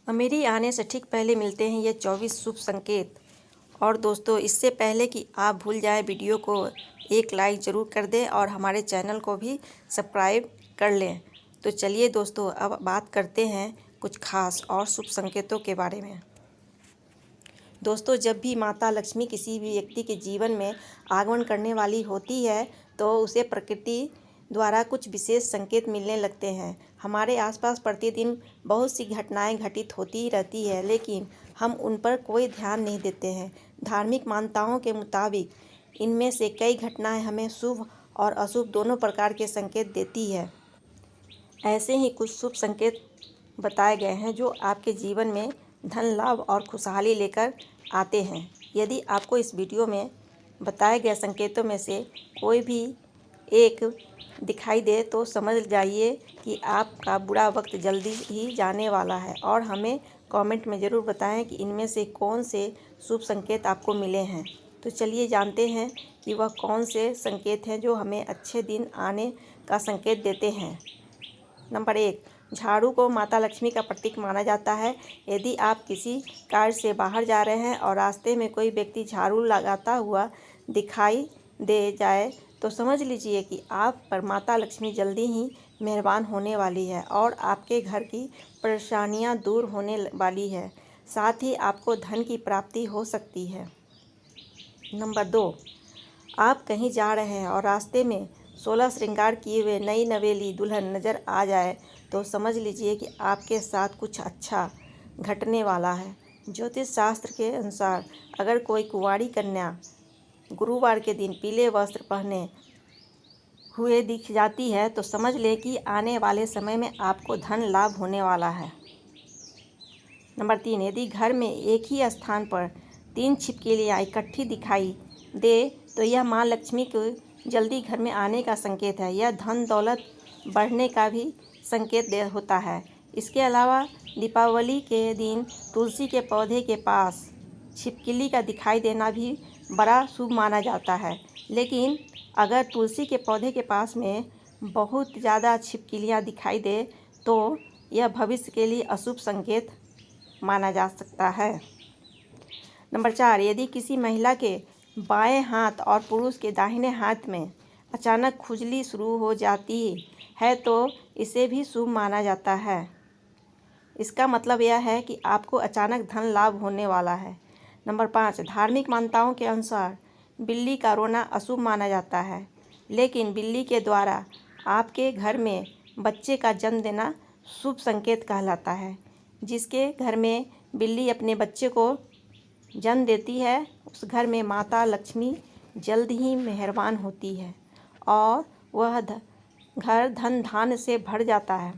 Amery आने से ठीक पहले मिलते हैं ये 24 शुभ संकेत। और दोस्तों, इससे पहले कि आप भूल जाए, वीडियो को एक लाइक ज़रूर कर दें और हमारे चैनल को भी सब्सक्राइब कर लें। तो चलिए दोस्तों, अब बात करते हैं कुछ खास और शुभ संकेतों के बारे में। दोस्तों, जब भी माता लक्ष्मी किसी भी व्यक्ति के जीवन में आगमन करने वाली होती है तो उसे प्रकृति द्वारा कुछ विशेष संकेत मिलने लगते हैं। हमारे आसपास प्रतिदिन बहुत सी घटनाएं घटित होती रहती है, लेकिन हम उन पर कोई ध्यान नहीं देते हैं। धार्मिक मान्यताओं के मुताबिक इनमें से कई घटनाएं हमें शुभ और अशुभ दोनों प्रकार के संकेत देती है। ऐसे ही कुछ शुभ संकेत बताए गए हैं जो आपके जीवन में धन लाभ और खुशहाली लेकर आते हैं। यदि आपको इस वीडियो में बताए गए संकेतों में से कोई भी एक दिखाई दे तो समझ जाइए कि आपका बुरा वक्त जल्दी ही जाने वाला है, और हमें कमेंट में ज़रूर बताएं कि इनमें से कौन से शुभ संकेत आपको मिले हैं। तो चलिए जानते हैं कि वह कौन से संकेत हैं जो हमें अच्छे दिन आने का संकेत देते हैं। नंबर 1, झाड़ू को माता लक्ष्मी का प्रतीक माना जाता है। यदि आप किसी कार्य से बाहर जा रहे हैं और रास्ते में कोई व्यक्ति झाड़ू लगाता हुआ दिखाई दे जाए तो समझ लीजिए कि आप पर माता लक्ष्मी जल्दी ही मेहरबान होने वाली है और आपके घर की परेशानियां दूर होने वाली है। साथ ही आपको धन की प्राप्ति हो सकती है। नंबर 2, आप कहीं जा रहे हैं और रास्ते में 16 श्रृंगार किए हुए नई नवेली दुल्हन नज़र आ जाए तो समझ लीजिए कि आपके साथ कुछ अच्छा घटने वाला है। ज्योतिष शास्त्र के अनुसार अगर कोई कुंवारी कन्या गुरुवार के दिन पीले वस्त्र पहने हुए दिख जाती है तो समझ ले कि आने वाले समय में आपको धन लाभ होने वाला है। नंबर 3, यदि घर में एक ही स्थान पर 3 छिपकलियाँ इकट्ठी दिखाई दे तो यह माँ लक्ष्मी को जल्दी घर में आने का संकेत है। यह धन दौलत बढ़ने का भी संकेत होता है। इसके अलावा दीपावली के दिन तुलसी के पौधे के पास छिपकली का दिखाई देना भी बड़ा शुभ माना जाता है। लेकिन अगर तुलसी के पौधे के पास में बहुत ज़्यादा छिपकलियाँ दिखाई दे तो यह भविष्य के लिए अशुभ संकेत माना जा सकता है। नंबर 4, यदि किसी महिला के बाएं हाथ और पुरुष के दाहिने हाथ में अचानक खुजली शुरू हो जाती है तो इसे भी शुभ माना जाता है। इसका मतलब यह है कि आपको अचानक धन लाभ होने वाला है। नंबर 5, धार्मिक मान्यताओं के अनुसार बिल्ली का रोना अशुभ माना जाता है, लेकिन बिल्ली के द्वारा आपके घर में बच्चे का जन्म देना शुभ संकेत कहलाता है। जिसके घर में बिल्ली अपने बच्चे को जन्म देती है उस घर में माता लक्ष्मी जल्द ही मेहरबान होती है और वह घर धन धान्य से भर जाता है।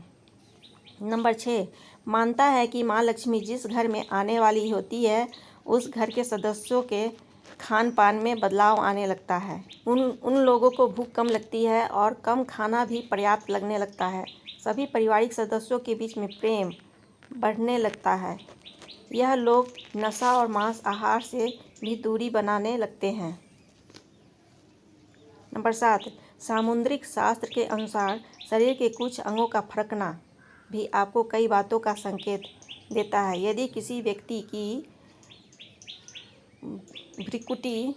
नंबर 6, मानता है कि माँ लक्ष्मी जिस घर में आने वाली होती है उस घर के सदस्यों के खान पान में बदलाव आने लगता है। उन लोगों को भूख कम लगती है और कम खाना भी पर्याप्त लगने लगता है। सभी पारिवारिक सदस्यों के बीच में प्रेम बढ़ने लगता है। यह लोग नशा और मांस आहार से भी दूरी बनाने लगते हैं। नंबर 7, सामुद्रिक शास्त्र के अनुसार शरीर के कुछ अंगों का फड़कना भी आपको कई बातों का संकेत देता है। यदि किसी व्यक्ति की भ्रिकुटी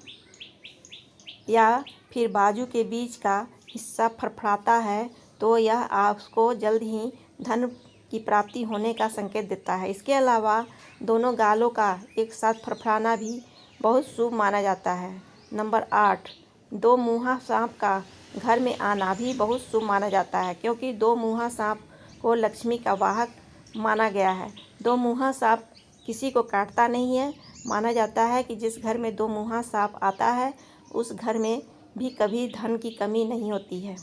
या फिर बाजू के बीच का हिस्सा फड़फड़ाता है तो यह आपको जल्द ही धन की प्राप्ति होने का संकेत देता है। इसके अलावा दोनों गालों का एक साथ फड़फड़ाना भी बहुत शुभ माना जाता है। नंबर 8, 2 मुँहा सांप का घर में आना भी बहुत शुभ माना जाता है, क्योंकि 2 मुँहा सांप को लक्ष्मी का वाहक माना गया है। 2 मुँहा सांप किसी को काटता नहीं है। माना जाता है कि जिस घर में 2 मुँहा सांप आता है उस घर में भी कभी धन की कमी नहीं होती है।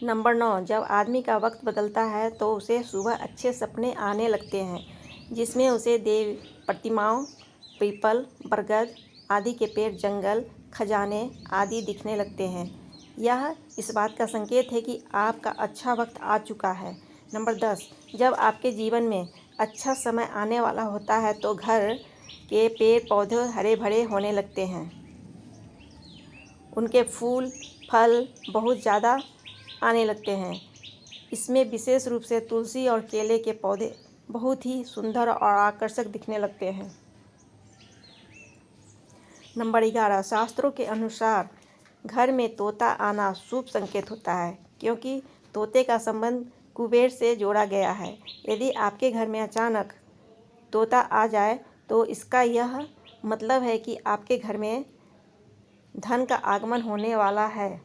नंबर 9, जब आदमी का वक्त बदलता है तो उसे सुबह अच्छे सपने आने लगते हैं, जिसमें उसे देव प्रतिमाओं, पीपल, बरगद आदि के पेड़, जंगल, खजाने आदि दिखने लगते हैं। यह इस बात का संकेत है कि आपका अच्छा वक्त आ चुका है। नंबर 10, जब आपके जीवन में अच्छा समय आने वाला होता है तो घर के पेड़ पौधे हरे भरे होने लगते हैं। उनके फूल फल बहुत ज़्यादा आने लगते हैं। इसमें विशेष रूप से तुलसी और केले के पौधे बहुत ही सुंदर और आकर्षक दिखने लगते हैं। नंबर 11, शास्त्रों के अनुसार घर में तोता आना शुभ संकेत होता है, क्योंकि तोते का संबंध कुबेर से जोड़ा गया है। यदि आपके घर में अचानक तोता आ जाए तो इसका यह मतलब है कि आपके घर में धन का आगमन होने वाला है।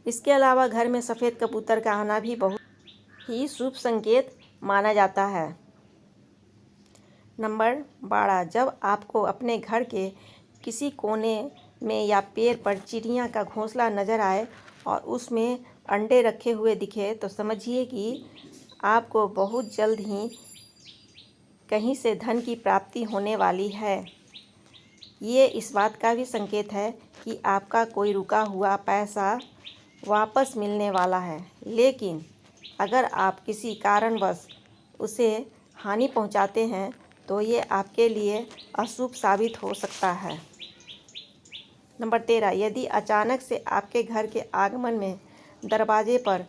इसके अलावा घर में सफ़ेद कबूतर का आना भी बहुत ही शुभ संकेत माना जाता है। नंबर 12, जब आपको अपने घर के किसी कोने में या पेड़ पर चिड़िया का घोंसला नज़र आए और उसमें अंडे रखे हुए दिखे तो समझिए कि आपको बहुत जल्द ही कहीं से धन की प्राप्ति होने वाली है। ये इस बात का भी संकेत है कि आपका कोई रुका हुआ पैसा वापस मिलने वाला है, लेकिन अगर आप किसी कारणवश उसे हानि पहुंचाते हैं तो ये आपके लिए अशुभ साबित हो सकता है। नंबर 13, यदि अचानक से आपके घर के आंगन में, दरवाजे पर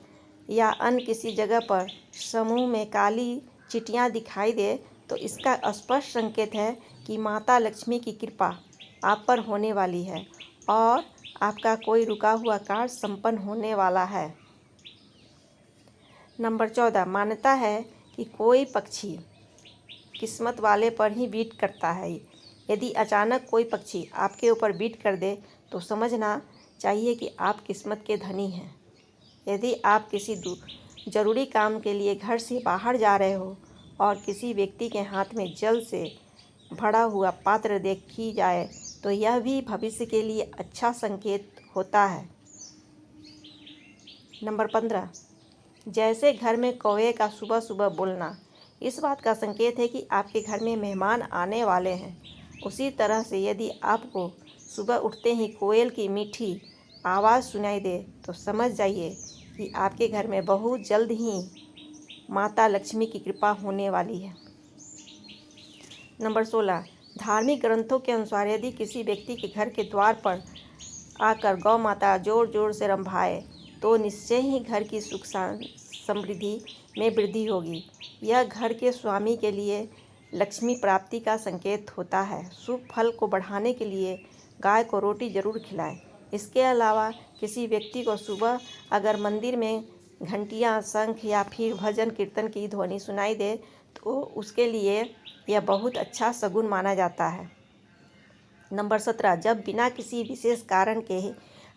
या अन्य किसी जगह पर समूह में काली चींटियां दिखाई दे तो इसका स्पष्ट संकेत है कि माता लक्ष्मी की कृपा आप पर होने वाली है और आपका कोई रुका हुआ कार्य संपन्न होने वाला है। नंबर 14, मान्यता है कि कोई पक्षी किस्मत वाले पर ही बीट करता है। यदि अचानक कोई पक्षी आपके ऊपर बीट कर दे तो समझना चाहिए कि आप किस्मत के धनी हैं। यदि आप किसी ज़रूरी काम के लिए घर से बाहर जा रहे हो और किसी व्यक्ति के हाथ में जल से भरा हुआ पात्र देखी जाए तो यह भी भविष्य के लिए अच्छा संकेत होता है। नंबर 15, जैसे घर में कौवे का सुबह सुबह बोलना इस बात का संकेत है कि आपके घर में मेहमान आने वाले हैं। उसी तरह से यदि आपको सुबह उठते ही कोयल की मीठी आवाज़ सुनाई दे तो समझ जाइए कि आपके घर में बहुत जल्द ही माता लक्ष्मी की कृपा होने वाली है। नंबर 16, धार्मिक ग्रंथों के अनुसार यदि किसी व्यक्ति के घर के द्वार पर आकर गौ माता जोर जोर से रंभाए तो निश्चय ही घर की सुख समृद्धि में वृद्धि होगी। यह घर के स्वामी के लिए लक्ष्मी प्राप्ति का संकेत होता है। शुभ फल को बढ़ाने के लिए गाय को रोटी जरूर खिलाएं। इसके अलावा किसी व्यक्ति को सुबह अगर मंदिर में घंटियां, शंख या फिर भजन कीर्तन की ध्वनि सुनाई दे तो उसके लिए यह बहुत अच्छा शगुन माना जाता है। नंबर 17, जब बिना किसी विशेष कारण के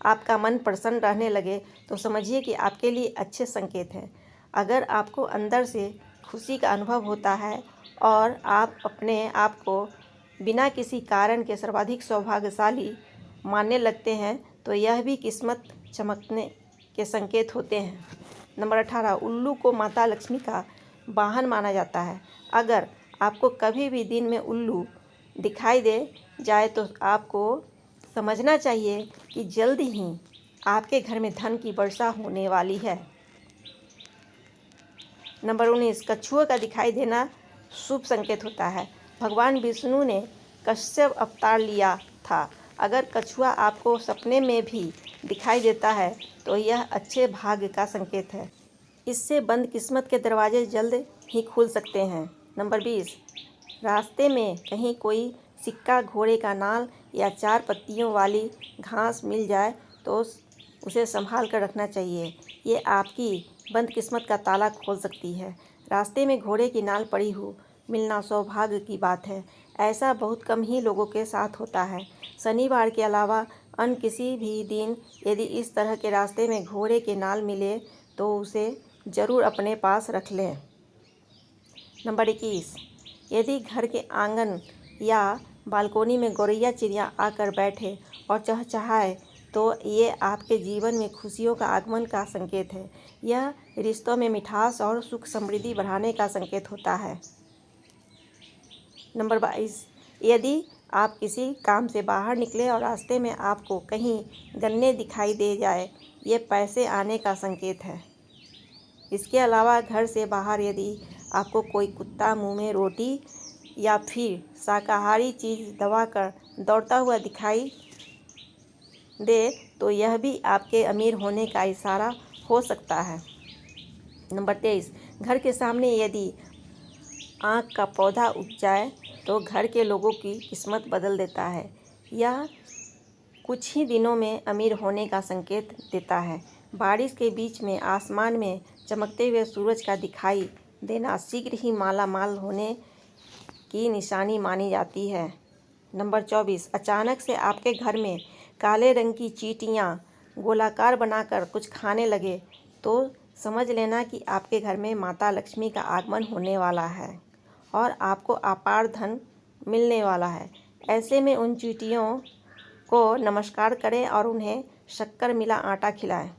आपका मन प्रसन्न रहने लगे तो समझिए कि आपके लिए अच्छे संकेत हैं। अगर आपको अंदर से खुशी का अनुभव होता है और आप अपने आप को बिना किसी कारण के सर्वाधिक सौभाग्यशाली मानने लगते हैं तो यह भी किस्मत चमकने के संकेत होते हैं। नंबर 18, उल्लू को माता लक्ष्मी का वाहन माना जाता है। अगर आपको कभी भी दिन में उल्लू दिखाई दे जाए तो आपको समझना चाहिए कि जल्द ही आपके घर में धन की वर्षा होने वाली है। नंबर 19, कछुआ का दिखाई देना शुभ संकेत होता है। भगवान विष्णु ने कश्यप अवतार लिया था। अगर कछुआ आपको सपने में भी दिखाई देता है तो यह अच्छे भाग्य का संकेत है। इससे बंद किस्मत के दरवाजे जल्द ही खुल सकते हैं। नंबर 20, रास्ते में कहीं कोई सिक्का, घोड़े का नाल या 4 पत्तियों वाली घास मिल जाए तो उसे संभाल कर रखना चाहिए। ये आपकी बंद किस्मत का ताला खोल सकती है। रास्ते में घोड़े की नाल पड़ी हो मिलना सौभाग्य की बात है। ऐसा बहुत कम ही लोगों के साथ होता है। शनिवार के अलावा अन्य किसी भी दिन यदि इस तरह के रास्ते में घोड़े के नाल मिले तो उसे ज़रूर अपने पास रख लें। नंबर 21, यदि घर के आंगन या बालकोनी में गौरैया चिड़िया आकर बैठे और चहचहाए तो ये आपके जीवन में खुशियों का आगमन का संकेत है। यह रिश्तों में मिठास और सुख समृद्धि बढ़ाने का संकेत होता है। नंबर 22, यदि आप किसी काम से बाहर निकले और रास्ते में आपको कहीं गन्ने दिखाई दे जाए, ये पैसे आने का संकेत है। इसके अलावा घर से बाहर यदि आपको कोई कुत्ता मुंह में रोटी या फिर शाकाहारी चीज़ दबाकर दौड़ता हुआ दिखाई दे तो यह भी आपके अमीर होने का इशारा हो सकता है। नंबर 23, घर के सामने यदि आक का पौधा उग जाए तो घर के लोगों की किस्मत बदल देता है। यह कुछ ही दिनों में अमीर होने का संकेत देता है। बारिश के बीच में आसमान में चमकते हुए सूरज का दिखाई देना शीघ्र ही माला माल होने की निशानी मानी जाती है। नंबर 24, अचानक से आपके घर में काले रंग की चींटियाँ गोलाकार बनाकर कुछ खाने लगे तो समझ लेना कि आपके घर में माता लक्ष्मी का आगमन होने वाला है और आपको अपार धन मिलने वाला है। ऐसे में उन चींटियों को नमस्कार करें और उन्हें शक्कर मिला आटा खिलाएं।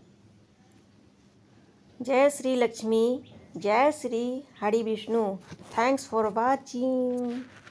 जय श्री लक्ष्मी, जय Shri Hari Vishnu. Thanks for watching.